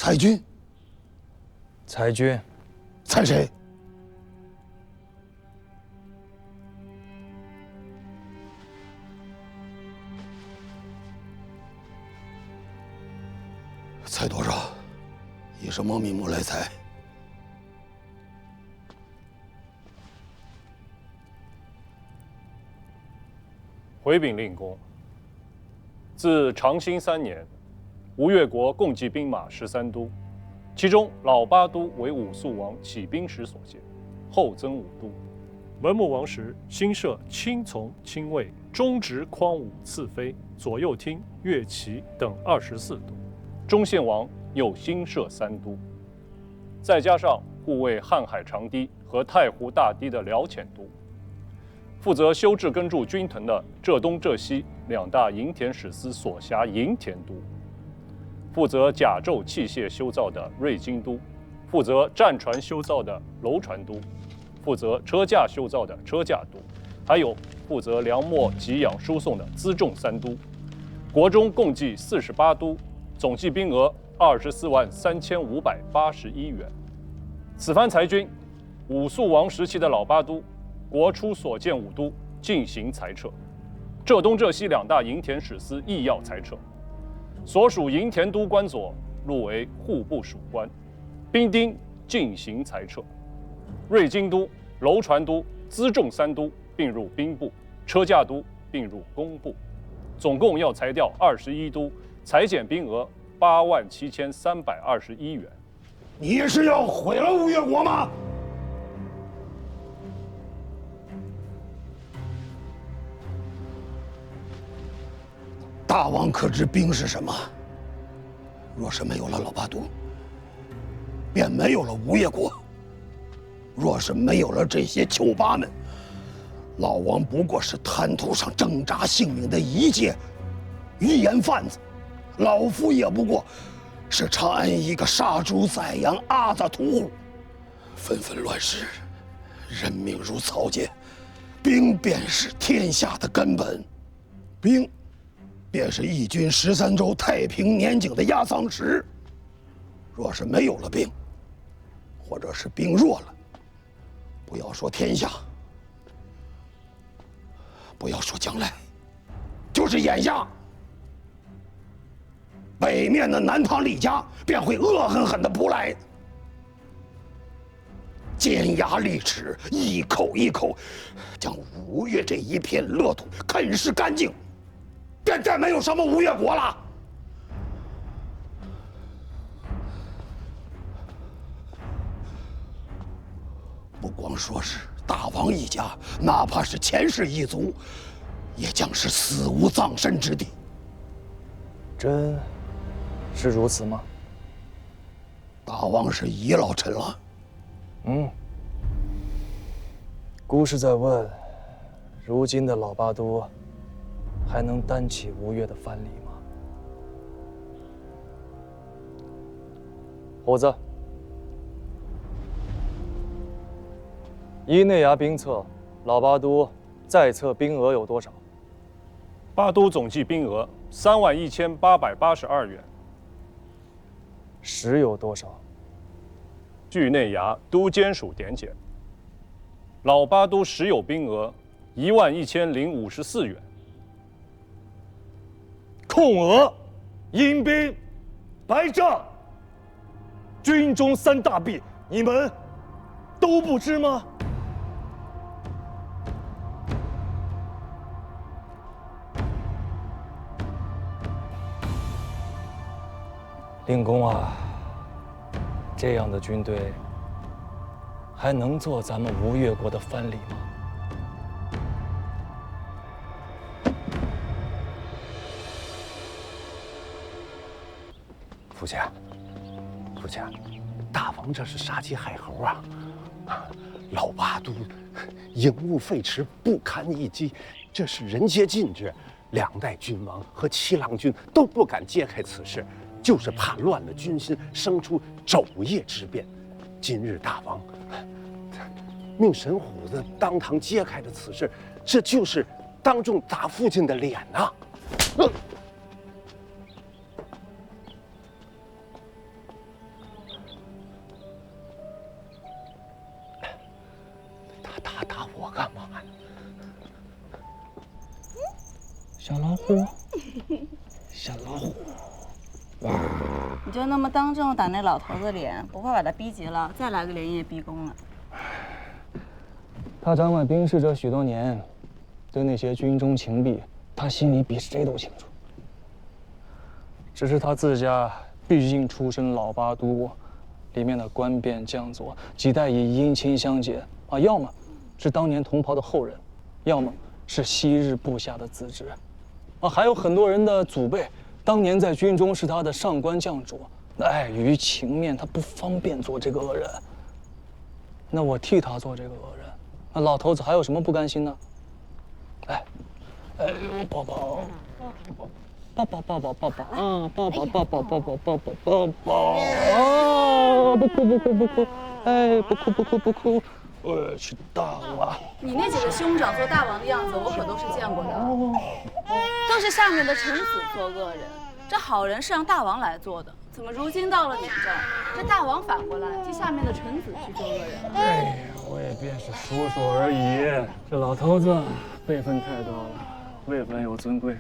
裁军？裁军？裁谁？裁多少？以什么名目来裁？回禀令公，自长兴3年，吴越国共计兵马13都，其中老八都为武肃王起兵时所建，后增5都。文穆王时新设轻从、轻卫、中直匡武次妃、左右厅、乐骑等24都。中宪王又新设3都，再加上护卫瀚海长堤和太湖大堤的辽浅都。负责修治耕筑军屯的浙东、浙西2大营田使司所辖营田都，负责甲胄器械修造的瑞金都，负责战船修造的楼船都，负责车架修造的车架都，还有负责粮秣给养输送的辎重3都。国中共计48都，总计兵额243581元。此番裁军，武肃王时期的老八都。国初所建5都进行裁撤，浙东、浙西2大营田使司亦要裁撤，所属营田都官佐入为户部属官，兵丁进行裁撤，瑞金都、楼船都、辎重3都并入兵部，车架都并入工部，总共要裁掉21都，裁减兵额87321元。你是要毁了吴越国吗？大王可知兵是什么？若是没有了老八都，便没有了吴越国；若是没有了这些囚八们，老王不过是滩涂上挣扎性命的一介鱼盐贩子，老夫也不过是长安一个杀猪宰羊阿杂屠户。纷纷乱世，人命如草芥，兵便是天下的根本，兵便是一军13州太平年景的压舱石。若是没有了兵，或者是兵弱了，不要说天下，不要说将来，就是眼下，北面的南唐李家便会恶狠狠地扑来，尖牙利齿，一口一口将吴越这一片乐土啃食干净，便再没有什么吴越国了。不光说是大王一家，哪怕是前世一族，也将是死无葬身之地。真是如此吗？大王是遗老臣了。孤是在问，如今的老八都还能担起吴越的藩篱吗？虎子，依内衙兵册，老八都在册兵额有多少？八都总计兵额31882元。实有多少？据内衙都监署点检，老八都实有兵额11054元。控额、阴兵、白帐，军中3大弊，你们都不知吗？令公啊，这样的军队还能做咱们吴越国的藩篱吗？父亲，父亲，大王这是杀鸡害猴啊！老八都营务废弛，不堪一击，这是人皆禁止。2代君王和七郎君都不敢揭开此事，就是怕乱了军心，生出昼夜之变。今日大王命神虎子当堂揭开了此事，这就是当众打父亲的脸呐！虎，小老虎。你就那么当众打那老头子脸，不怕把他逼急了，再来个连夜逼宫啊？他掌管兵事这许多年，对那些军中情弊，他心里比谁都清楚。只是他自家毕竟出身老八都国，里面的官便将佐几代以姻亲相结啊，要么是当年同袍的后人，要么是昔日部下的子侄，啊，还有很多人的祖辈当年在军中是他的上官将主，那碍于情面，他不方便做这个恶人。那我替他做这个恶人，那老头子还有什么不甘心呢？哎，宝宝，抱抱抱抱抱抱啊，抱抱抱抱抱抱抱抱抱抱啊！不哭不哭不哭，哎，不哭不哭不哭，我去大王。你那几个兄长做大王的样子，我可都是见过的，都是下面的臣子做恶人，这好人是让大王来做的，怎么如今到了你这儿，这大王反过来替下面的臣子去做恶人？哎呀，我也便是说说而已。这老头子辈分太高了，位分又尊贵，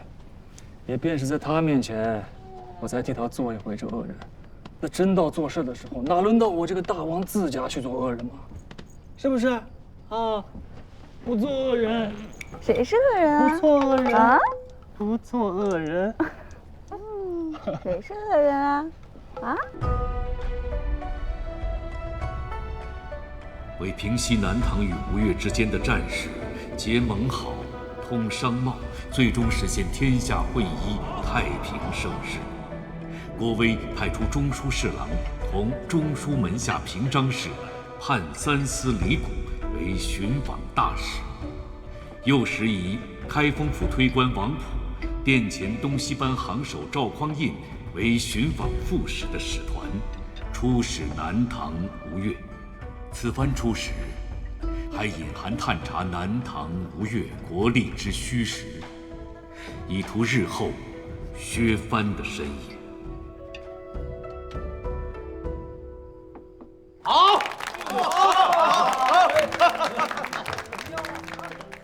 也便是在他面前，我才替他做一回这恶人。那真到做事的时候，哪轮到我这个大王自家去做恶人嘛？是不是？啊，不做恶人，谁是恶人啊？不做恶人啊？不做恶人。谁是恶人啊？啊？为平息南唐与吴越之间的战事，结盟好，通商贸，最终实现天下会一，太平盛世。郭威派出中书侍郎同中书门下平章事判三司李谷为巡访大使，又时以开封府推官王溥、殿前东西班行首赵匡胤为巡访副使的使团，出使南唐、吴越。此番出使，还隐含探查南唐、吴越国力之虚实，以图日后削藩的身影。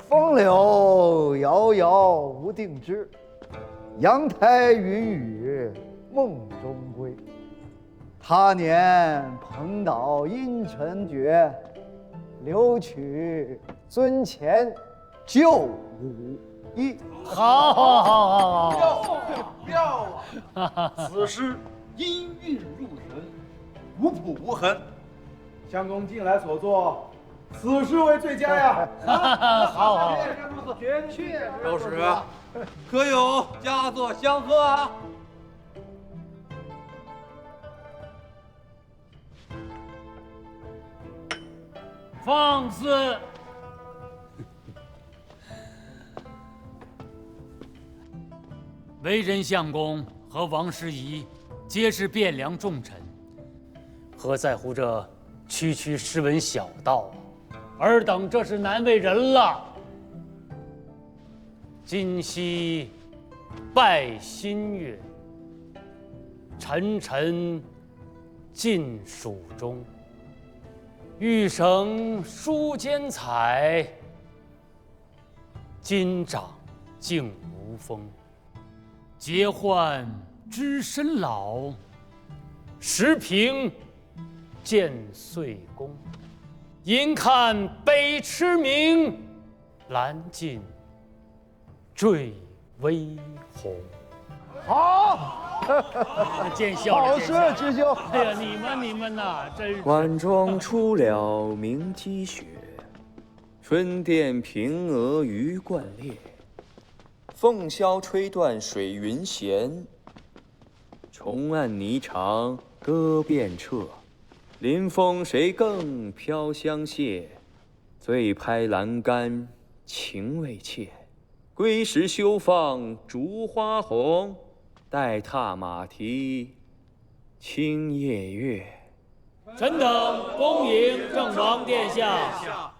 风柳遥遥无定枝，阳台云雨梦中归。他年蓬岛阴沉绝，留取尊前旧武艺。好，妙啊！此诗音韵入神，无谱无痕。相公近来所作，此诗为最佳呀！好，周使，可有佳作相贺啊？放肆！为人相公和王师仪皆是汴梁重臣，何在乎这区区诗文小道？尔等这是难为人了。今夕拜新月，沉沉尽蜀中。玉绳书间采，今长竟无风。结患知身老，时平见岁功。因看北驰名，兰尽坠微红。好，见笑了，好诗师兄。哎呀，你们呐，真是。晚妆初了明积雪，春殿平娥鱼贯列。凤箫吹断水云闲，重按霓裳歌遍彻。临风谁更飘香榭？醉拍栏杆情未切。归时休放烛花红，待踏马蹄清夜月。臣等恭迎郑王殿下。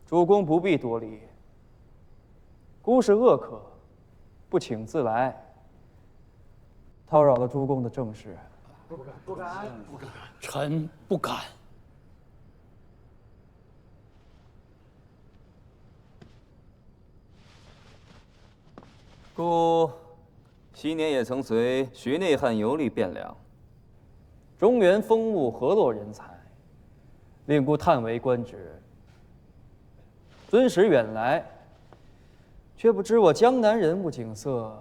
主公不必多礼，孤是恶客，不请自来，叨扰了主公的正事。不敢，臣不敢。故昔年也曾随徐内汉游历汴梁，中原风物河洛人才，令故叹为观止。尊使远来，却不知我江南人物景色，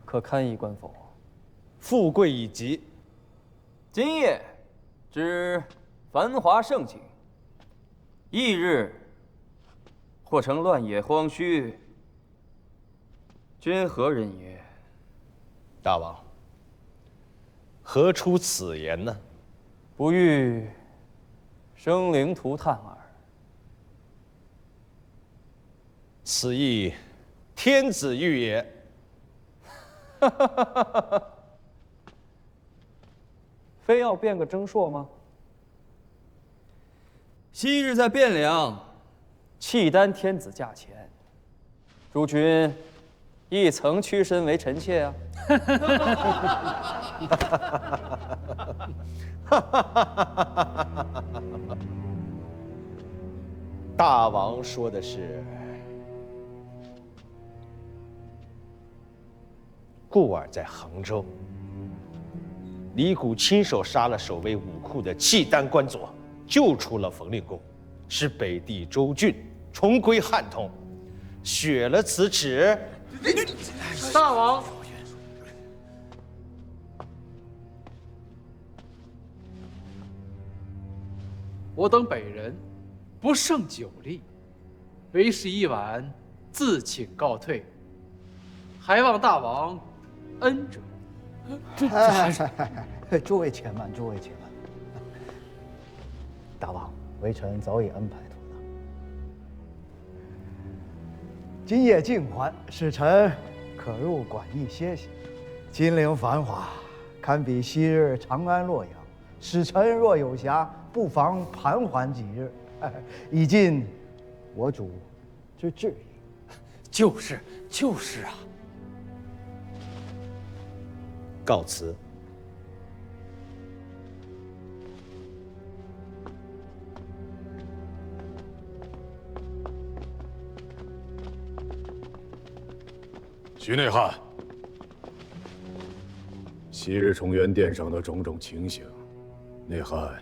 可堪一观否？富贵已极。今夜之繁华盛景，翌日或成乱野荒墟，君何人也？大王，何出此言呢？不欲生灵涂炭耳。此亦天子欲也。非要变个征硕吗？昔日在汴梁，契丹天子驾前，诸君亦曾屈身为臣妾啊。大王说的是，故儿在衡州，李谷亲手杀了守卫武库的契丹官佐，救出了冯令公，使北地州郡重归汉统，雪了此耻。大王，我等北人不胜酒力，为时已晚，自请告退，还望大王恩准。诸位且慢，诸位且慢。大王，微臣早已安排妥当。今夜静缓，使臣可入馆驿歇息。金陵繁华，堪比昔日长安洛阳。使臣若有暇，不妨盘桓几日，以尽我主之志意。就是啊。告辞。徐内汉，昔日崇元殿上的种种情形，内汉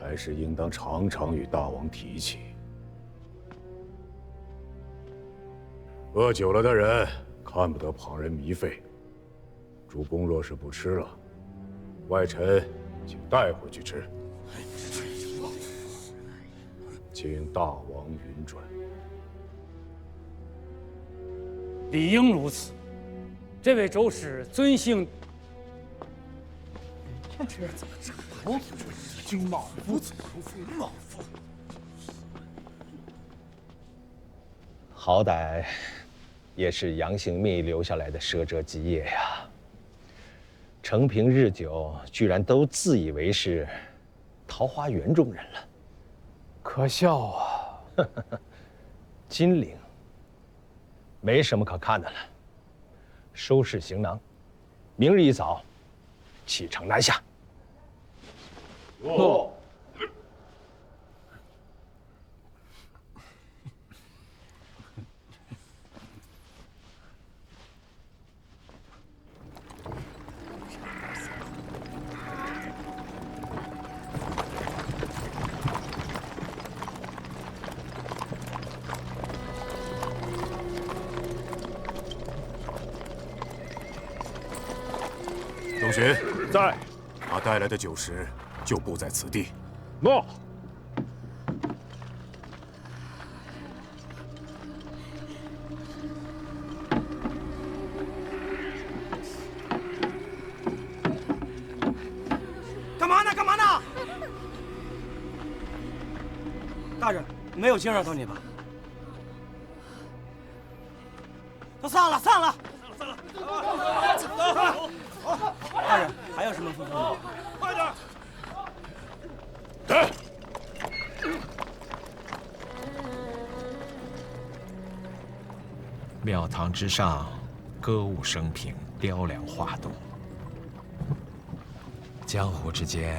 还是应当常常与大王提起。饿久了的人看不得旁人糜费。主公若是不吃了，外臣请带回去吃。请大王允准。理应如此。这位周使尊姓？这怎么着？君莽夫，莽夫！好歹也是杨行密留下来的奢折基业呀。承平日久，居然都自以为是桃花源中人了，可笑啊！金陵没什么可看的了，收拾行囊，明日一早启程南下。诺。董巡在，他带来的酒食就布在此地。诺。干嘛呢？干嘛呢？大人，没有惊扰到你吧？都散了，散了。大人，还有什么吩咐吗？快点！来。庙堂之上，歌舞升平，雕梁画栋；江湖之间，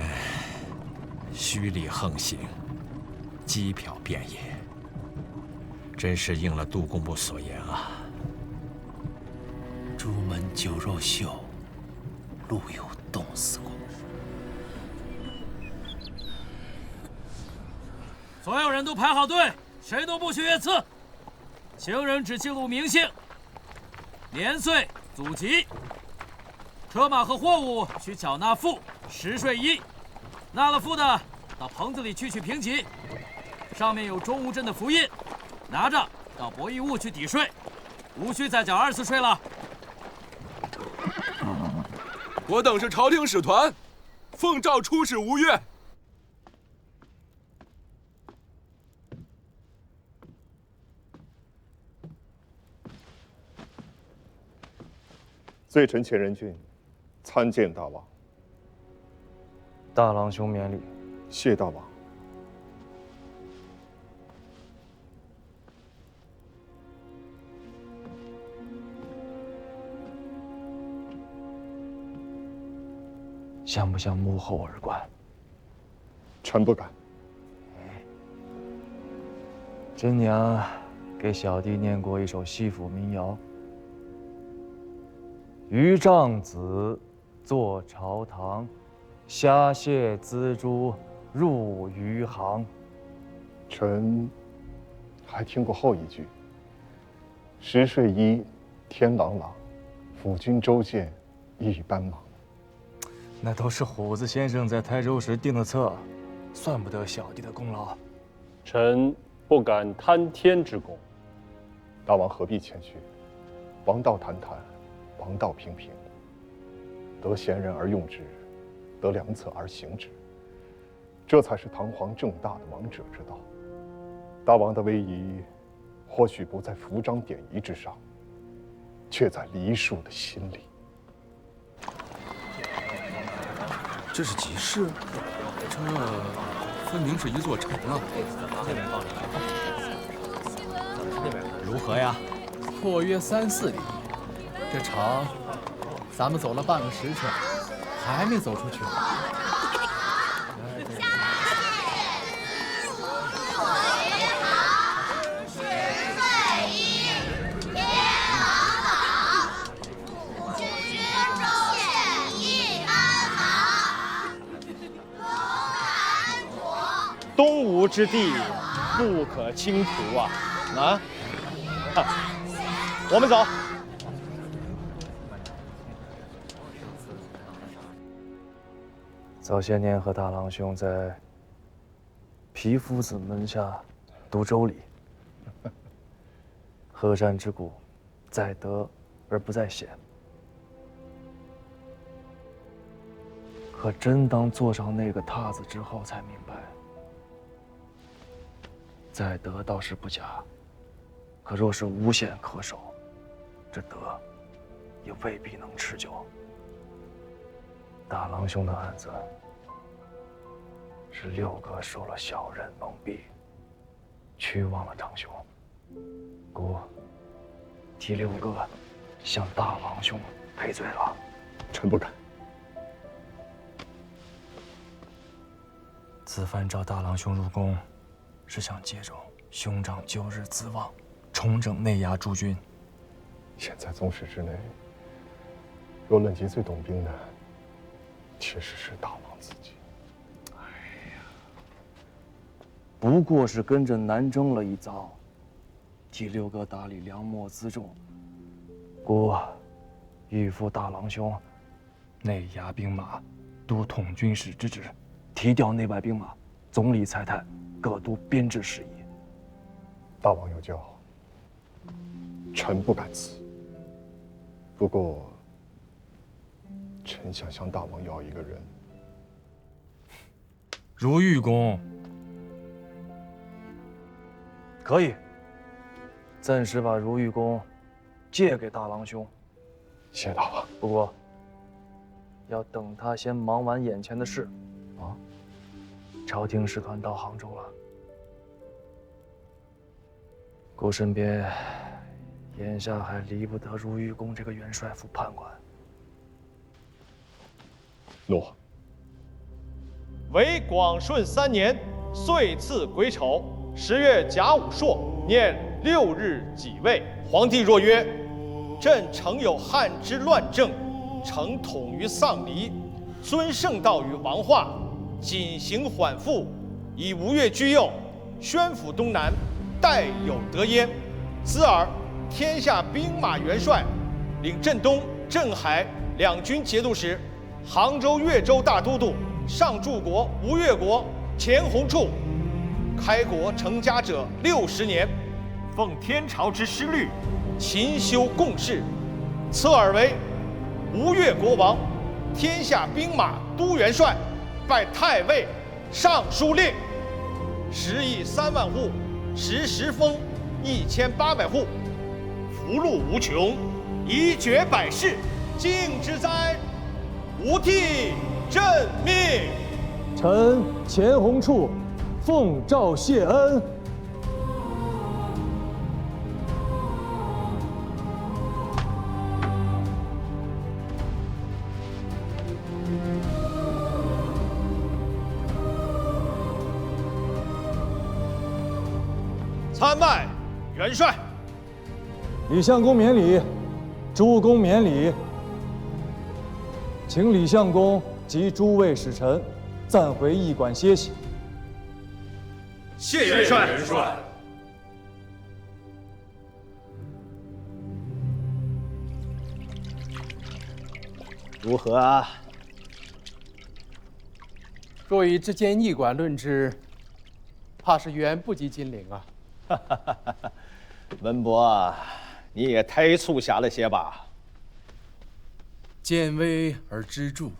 虚礼横行，机缥遍野。真是应了杜工部所言啊！酒肉臭，路有冻死过。所有人都排好队，谁都不许越次。行人只记录名姓、年岁、祖籍。车马和货物需缴纳赋，10税1。纳了赋的，到棚子里去取评级，上面有中吴镇的符印，拿着到博弈坞去抵税，无需再缴2次税了。我等是朝廷使团，奉诏出使吴越。罪臣前仁俊参见大王。大郎兄免礼。谢大王。像不像幕后耳官？臣不敢。真娘给小弟念过一首西府民谣：余丈子坐朝堂，虾蟹锱铢入余行。臣还听过后一句：10税1，天朗朗，辅君周见一般忙。那都是虎子先生在台州时定的策，算不得小弟的功劳。臣不敢贪天之功。大王何必谦虚？王道谈谈，王道平平。得贤人而用之，得良策而行之，这才是堂皇正大的王者之道。大王的威仪，或许不在服章典仪之上，却在梨树的心里。这是集市，这分明是一座城啊！如何呀？绰约3、4里，这城咱们走了半个时辰，还没走出去。东吴之地，不可轻图啊！我们走。早些年和大郎兄在皮夫子门下读周礼，河山之谷，在德而不在险。可真当坐上那个榻子之后，才明白，在德倒是不假，可若是无险可守，这德也未必能持久。大郎兄的案子是6哥受了小人蒙蔽，屈枉了长兄，故替6哥向大郎兄赔罪了。臣不敢。此番召大郎兄入宫，是想借着兄长旧日资望，重整内衙诸军。现在宗室之内，若论及最懂兵的，确实是大王自己。不过是跟着南征了一遭，替6哥打理粮秣辎重，故欲复大郎兄内衙兵马都统军使之职，提调内外兵马，总理裁探各督编制事宜。大王有教，臣不敢辞。不过，臣想向大王要一个人。如玉公，可以。暂时把如玉公借给大郎兄。谢大王。不过，要等他先忙完眼前的事。朝廷使团到杭州了，故身边眼下还离不得如玉公这个元帅府判官。诺。为广顺3年，岁次癸丑，10月甲午朔，念6日己未。皇帝若曰：朕诚有汉之乱政，诚统于丧离，尊圣道于王化，谨行缓复，以吴越居右，宣抚东南，代有得焉。兹尔天下兵马元帅，领镇东、镇海两军节度使，杭州、越州大都督，上柱国、吴越国前弘处。开国成家者60年，奉天朝之师律，勤修贡事，侧耳为吴越国王，天下兵马都元帅，拜太尉、尚书令。食邑3万户，食封1800户，福禄无穷，宜绝百世，敬之哉！吾替朕命。臣钱弘处奉诏谢恩。参拜元帅。李相公免礼，诸公免礼。请李相公及诸位使臣暂回驿馆歇息。谢元帅。如何啊？若以之间驿馆论之，怕是远不及金陵啊。文博，你也太粗狭了些吧？见微而知著。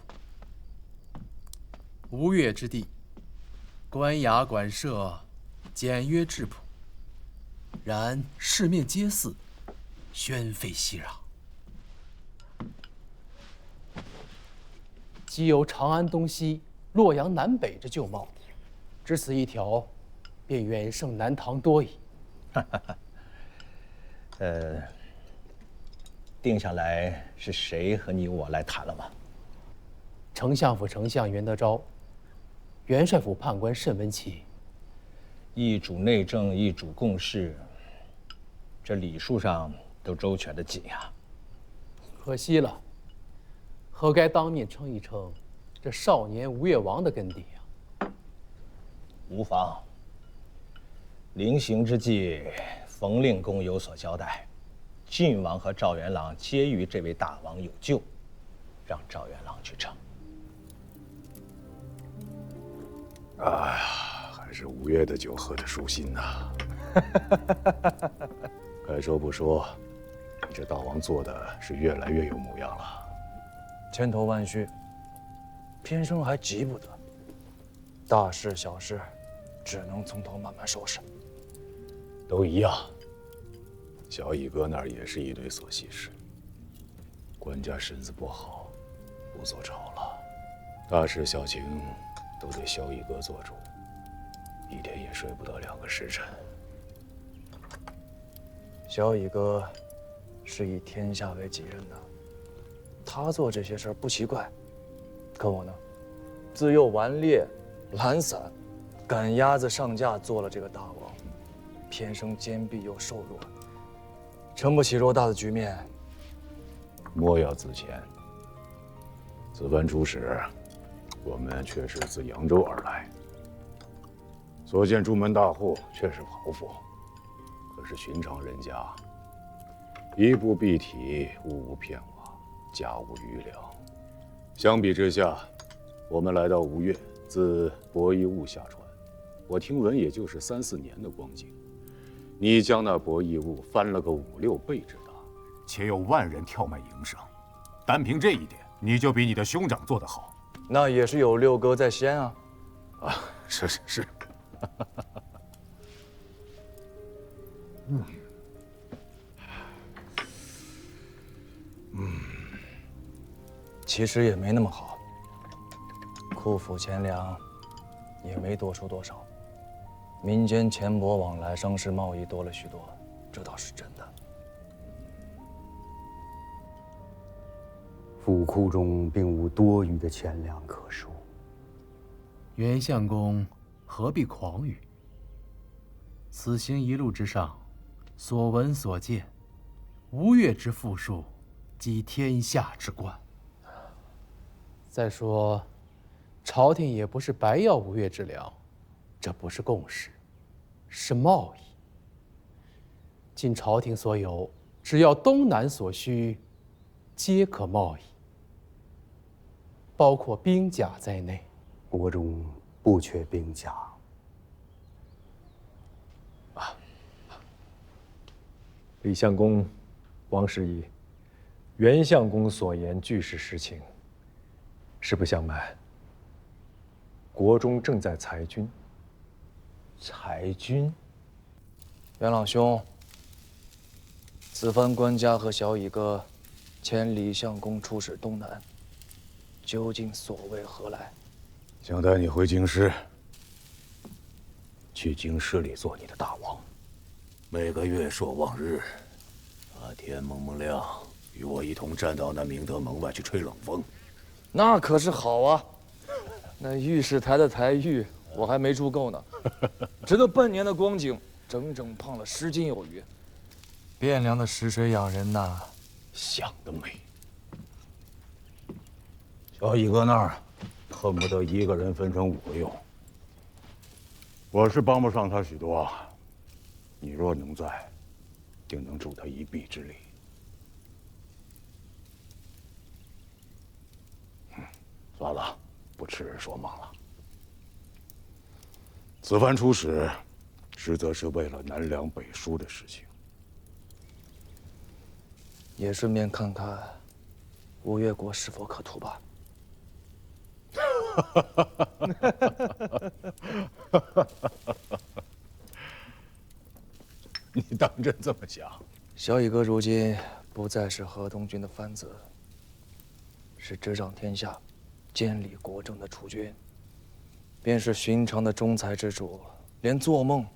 吴越之地，官衙馆舍简约质朴，然四面皆寺，喧沸熙攘。既有长安东西、洛阳南北之旧貌，只此一条，便远胜南唐多矣。定下来是谁和你我来谈了吗？丞相府丞相袁德昭，元帅府判官慎文启。一主内政，一主共事，这礼数上都周全得紧呀。可惜了，何该当面称一称这少年吴越王的根底啊？无妨。临行之际，冯令公有所交代，郡王和赵元朗皆与这位大王有旧，让赵元朗去称。哎呀，还是吴越的酒喝得舒心呐。该说不说，你这大王做的是越来越有模样了。千头万绪，偏生还急不得。大事小事，只能从头慢慢收拾。都一样。小乙哥那儿也是一堆琐细事。官家身子不好，不做朝了，大事小情都得小乙哥做主，一天也睡不得2个时辰。小乙哥是以天下为己任的，他做这些事儿不奇怪。可我呢，自幼顽劣、懒散，赶鸭子上架做了这个大王，偏生坚壁又瘦弱，撑不起偌大的局面。莫要自谦。此番出使，我们却是自扬州而来，所见朱门大户却是袍服，可是寻常人家，衣不蔽体，物无片瓦，家无余粮。相比之下，我们来到吴越，自伯夷坞下船，我听闻也就是3、4年的光景，你将那伯夷坞翻了个5、6倍之大，且有万人跳卖营生，单凭这一点，你就比你的兄长做得好。那也是有六哥在先啊！啊，是。其实也没那么好，库府钱粮也没多出多少，民间钱帛往来、商事贸易多了许多，这倒是真的。府库中并无多余的钱粮可数。袁相公何必狂语？此行一路之上，所闻所见，吴越之富庶，即天下之冠。再说，朝廷也不是白要吴越之粮，这不是贡食，是贸易。尽朝廷所有，只要东南所需，皆可贸易，包括兵甲在内。国中不缺兵甲。李相公、王师仪，袁相公所言俱是实情。实不相瞒，国中正在裁军。裁军？元朗兄，此番官家和小乙哥遣李相公出使东南，究竟所为何来？想带你回京师，去京师里做你的大王。每个月朔望日，天蒙蒙亮，与我一同站到那明德门外去吹冷风。那可是好啊！那御史台的台玉我还没住够呢，只得半年的光景，整整胖了10斤有余。汴梁的食水养人呐，想得美！小乙哥那儿恨不得1个人分成5个用。我是帮不上他许多，你若能在，定能助他一臂之力。算了，不痴人说梦了。此番出使，实则是为了南梁北输的事情，也顺便看看吴越国是否可图吧。你当真这么想？小乙哥如今不再是河东郡的藩子，是执掌天下、监理国政的储君，便是寻常的中才之主，连做梦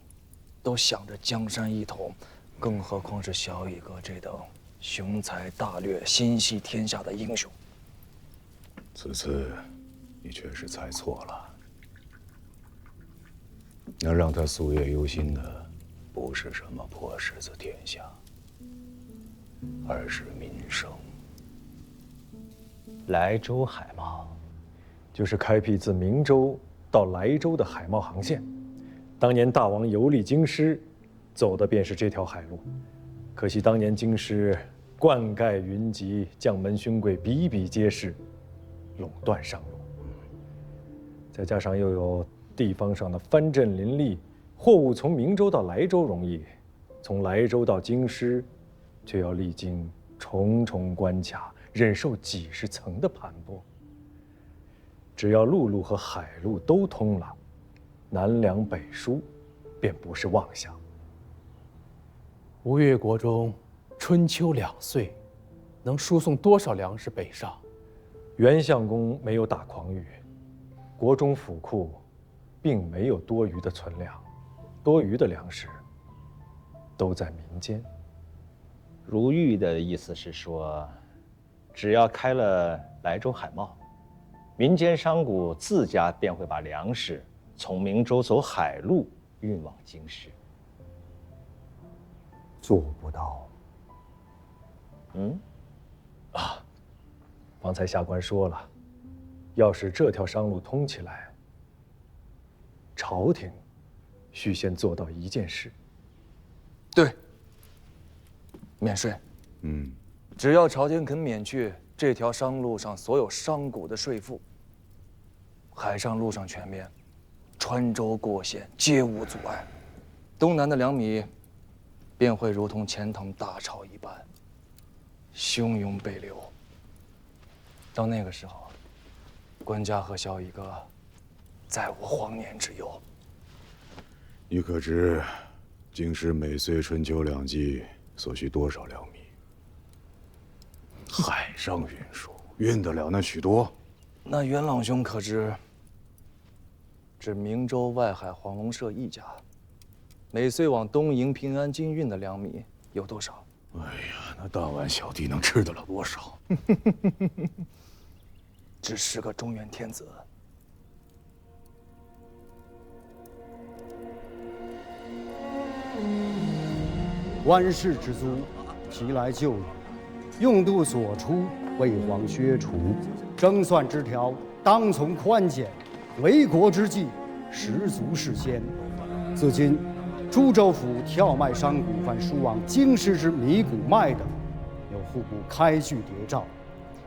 都想着江山一统，更何况是小乙哥这等雄才大略、心系天下的英雄。此次你确实猜错了，能让他夙夜忧心的，不是什么破狮子天下，而是民生。莱州海贸，就是开辟自明州到莱州的海贸航线。当年大王游历京师，走的便是这条海路。可惜当年京师灌溉云集，将门勋贵比比皆是，垄断商路。再加上又有地方上的藩镇林立，货物从明州到莱州容易，从莱州到京师，却要历经重重关卡，忍受几十层的盘剥。只要陆路和海路都通了，南梁北输便不是妄想。吴越国中，春秋2岁，能输送多少粮食北上？袁相公没有打诳语，国中府库并没有多余的存粮，多余的粮食都在民间。如玉的意思是说，只要开了莱州海贸，民间商贾自家便会把粮食从明州走海路运往京师。做不到。方才下官说了，要使这条商路通起来，朝廷需先做到一件事。对，免税。只要朝廷肯免去这条商路上所有商贾的税赋，海上路上全面，穿州过县皆无阻碍，东南的粮米便会如同钱塘大潮一般，汹涌北流。到那个时候，官家和小乙哥再无荒年之忧。你可知京师每岁春秋2季所需多少粮米？海上运输运得了那许多？那元朗兄可知，指明州外海黄龙社一家，每岁往东营平安京运的粮米有多少？哎呀，那大碗小弟能吃得了多少？只是个中原天子。万世之租，即来就矣。用度所出，为皇削除。征算之条，当从宽简。为国之计，实足是先。自今，株洲府跳脉商贾凡输往京师之迷谷脉等，有户部开具谍诏。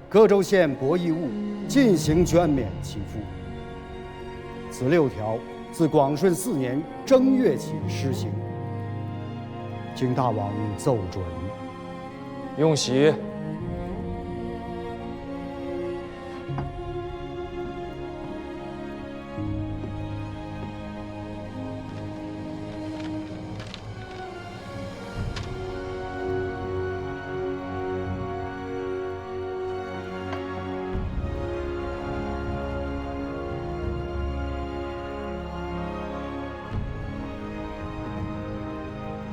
各州县博弈物进行捐免其赋。此6条自广顺4年正月起施行。请大王奏准。用喜。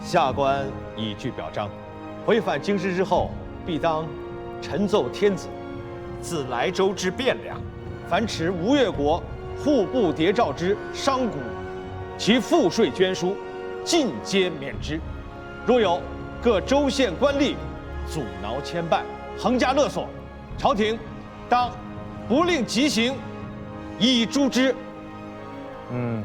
下官已具表彰，回返京师之后，必当陈奏天子，自莱州之汴梁，凡持吴越国户部谍诏之商贾，其赋税捐书，尽皆免之。若有各州县官吏阻挠牵绊，横加勒索，朝廷当不令极刑，以诛之。嗯。